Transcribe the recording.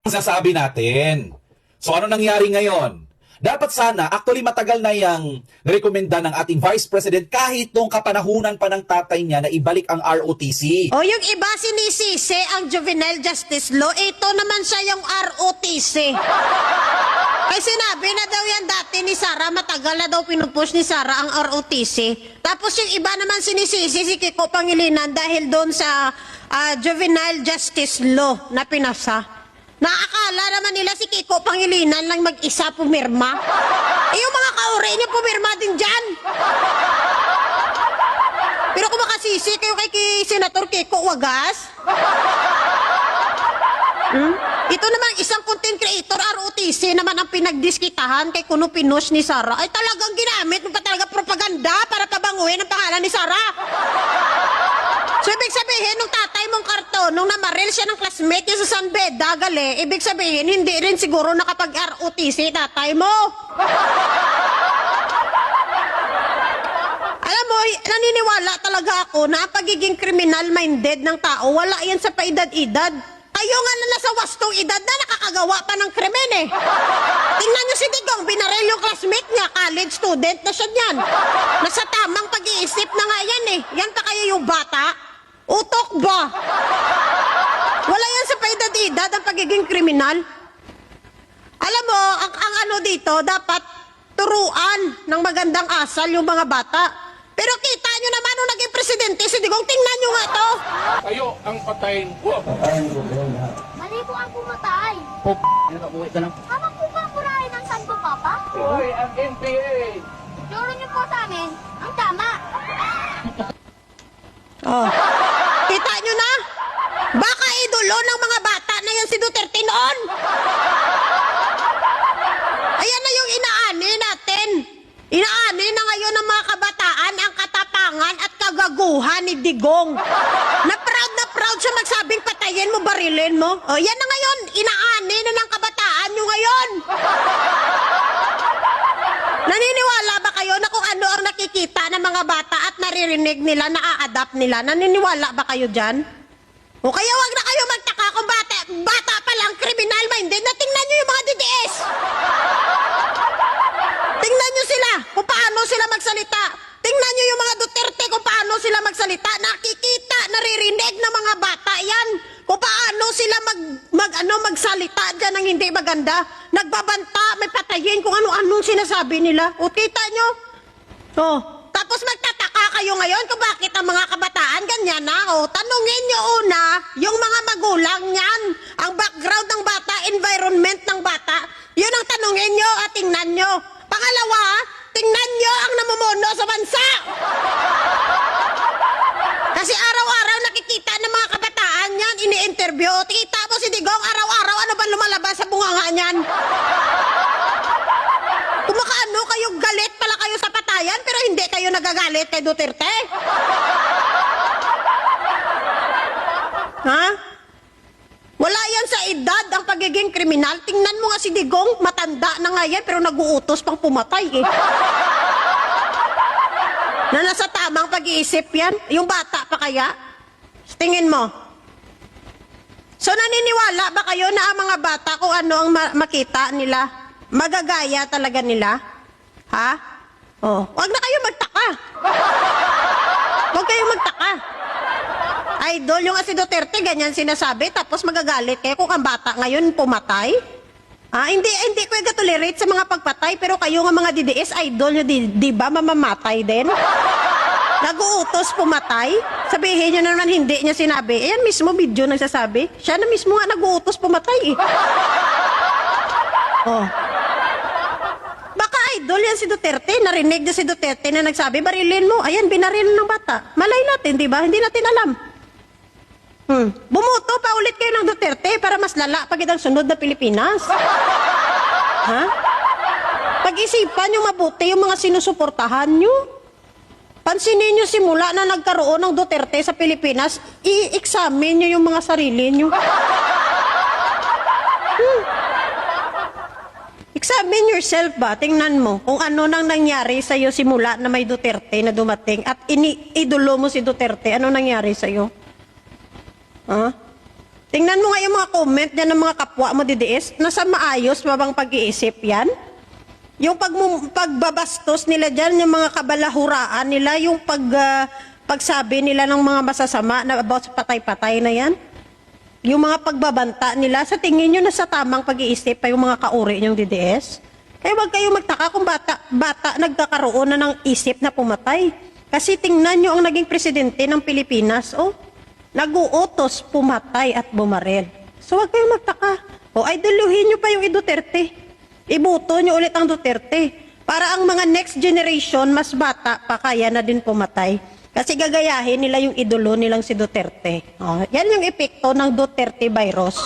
Sasabi natin. So ano nangyari ngayon? Dapat sana, actually matagal na yung rekomenda ng ating Vice President kahit nung kapanahunan pa ng tatay niya na ibalik ang ROTC. O yung iba sinisisi ang Juvenile Justice Law, ito naman siya yung ROTC. Kasi sinabi na daw yan dati ni Sara, matagal na daw pinupush ni Sara ang ROTC. Tapos yung iba naman sinisisi si Kiko Pangilinan dahil doon sa Juvenile Justice Law na pinasa. Naakala naman nila si Kiko Pangilinan lang mag-isa pumirma. Yung mga kaure niya pumirma din dyan. Pero kung makasisi kayo kay Senator Kiko Wagas, ito naman isang content creator, ROTC naman ang pinagdiskitahan kay Kuno Pinush ni Sara. Ay talagang ginamit mo pa talaga propaganda para pabanguhin ang pangalan ni Sara. So ibig sabihin, nung tatay mong karton, nung namaril siya ng classmate niya sa San Beda, gali, ibig sabihin, hindi rin siguro nakapag-ROTC tatay mo. Alam mo, naniniwala talaga ako na ang pagiging criminal-minded ng tao, wala yan sa paedad-edad. Kayo nga na nasa wastong edad na nakakagawa pa ng krimen eh. Tingnan niyo si Digong, binaril yung classmate niya, college student na siya niyan. Nasa tamang pag-iisip na nga yan eh. Yan pa kayo yung bata? Utok ba? Wala yan sa paedad-edad ang pagiging kriminal. Alam mo, ang ano dito, dapat turuan ng magandang asal yung mga bata. Pero kita nyo naman nung naging presidente si Digong, tingnan nyo nga to. Kayo ang patayin ko. Mali po ang pumatay. Uwi ka lang. Tama po ba ang burahin ng Santo Papa? Uy, ang NPA. Turo niyo po sa amin ang tama. Oh. Kita nyo na? Baka idolo ng mga bata na yan si Duterte noon. Ayan na yung inaani natin. Inaani na ngayon ng mga kabataan ang katapangan at kagaguhan ni Digong. Na proud siya magsabing patayin mo, barilin mo. O yan na ngayon, inaani na ng kabataan nyo ngayon. Naniniwala ba kayo na kung ano ang nakikita ng mga bata at naririnig nila, na-a-adapt nila? Naniniwala ba kayo dyan? O kaya wag na kayo magtaka kung bata pa lang criminal-minded na tingnan nyo yung mga DDS. Tingnan nyo sila kung paano sila magsalita. Tingnan nyo yung mga Duterte kung paano sila magsalita. Nakikita, naririnig ng mga bata yan. Kung paano sila magsalita dyan ng hindi maganda. Nagbabanta, may patayin kung ano-anong sinasabi nila. O kita nyo? O, tapos magtataka kayo ngayon kung bakit ang mga kabataan ganyan na. O, tanungin nyo una yung mga magulang niyan. Ang background ng bata, environment ng bata. Yun ang tanungin nyo at tingnan nyo. Pangalawa, tingnan nyo ang namumuno sa bansa. Kasi araw-araw nakikita ng mga kabataan yan, ini-interview. Kita mo si Digong, araw-araw, ano ba lumalabas sa bunganga niyan? Kumakaano kayo, galit pala kayo sa patayan, pero hindi kayo nagagalit kay Duterte? Ha? Wala yan sa edad ang pagiging kriminal. Tingnan mo nga si Digong, matanda na nga yan, pero nag-uutos pang pumatay eh. Na nasa tamang pag-iisip yan? Yung bata pa kaya? Tingin mo. So naniniwala ba kayo na ang mga bata kung ano ang makita nila? Magagaya talaga nila? Ha? Oh, wag na kayo magtaka. Wag kayong magtaka. Idol, yung si Duterte, ganyan sinasabi, tapos magagalit kayo kung ang bata ngayon pumatay? Hindi ko i-tolerate sa mga pagpatay, pero kayo nga mga DDS, idol nyo, di ba mamamatay din? Nag-uutos pumatay? Sabihin nyo naman hindi niya sinabi. Ayan mismo video nagsasabi. Siya na mismo nga nag-uutos pumatay eh. Oh. Baka idol yan si Duterte, narinig niya si Duterte na nagsabi, barilin mo. Ayan, binaril ng bata. Malay natin, di ba? Hindi natin alam. Bumuto pa ulit kayo ng Duterte para mas lala pag ang sunod na Pilipinas. Ha? Pag-isipan nyo mabuti yung mga sinusuportahan nyo. Pansinin nyo simula na nagkaroon ng Duterte sa Pilipinas, i-examine nyo yung mga sarili nyo. Examine yourself ba? Tingnan mo kung ano nang nangyari sa'yo simula na may Duterte na dumating at idolo mo si Duterte. Ano nangyari sa'yo? Ha? Tingnan mo nga yung mga comment dyan ng mga kapwa mo, DDS. Nasa maayos ba bang pag-iisip yan? Yung pagbabastos nila dyan, yung mga kabalahuraan nila, yung pagsabi nila ng mga masasama na about sa patay-patay na yan. Yung mga pagbabanta nila, sa tingin nyo nasa tamang pag-iisip pa yung mga kauri niyong DDS? Kaya huwag kayong magtaka kung bata nagkakaroon na ng isip na pumatay. Kasi tingnan nyo ang naging presidente ng Pilipinas, nag-uutos, pumatay at bumaril. So huwag kayong magtaka. Idoluhin nyo pa yung Duterte. Ibuto nyo ulit ang Duterte. Para ang mga next generation, mas bata pa, kaya na din pumatay. Kasi gagayahin nila yung idolo nilang si Duterte. Yan yung epekto ng Duterte virus.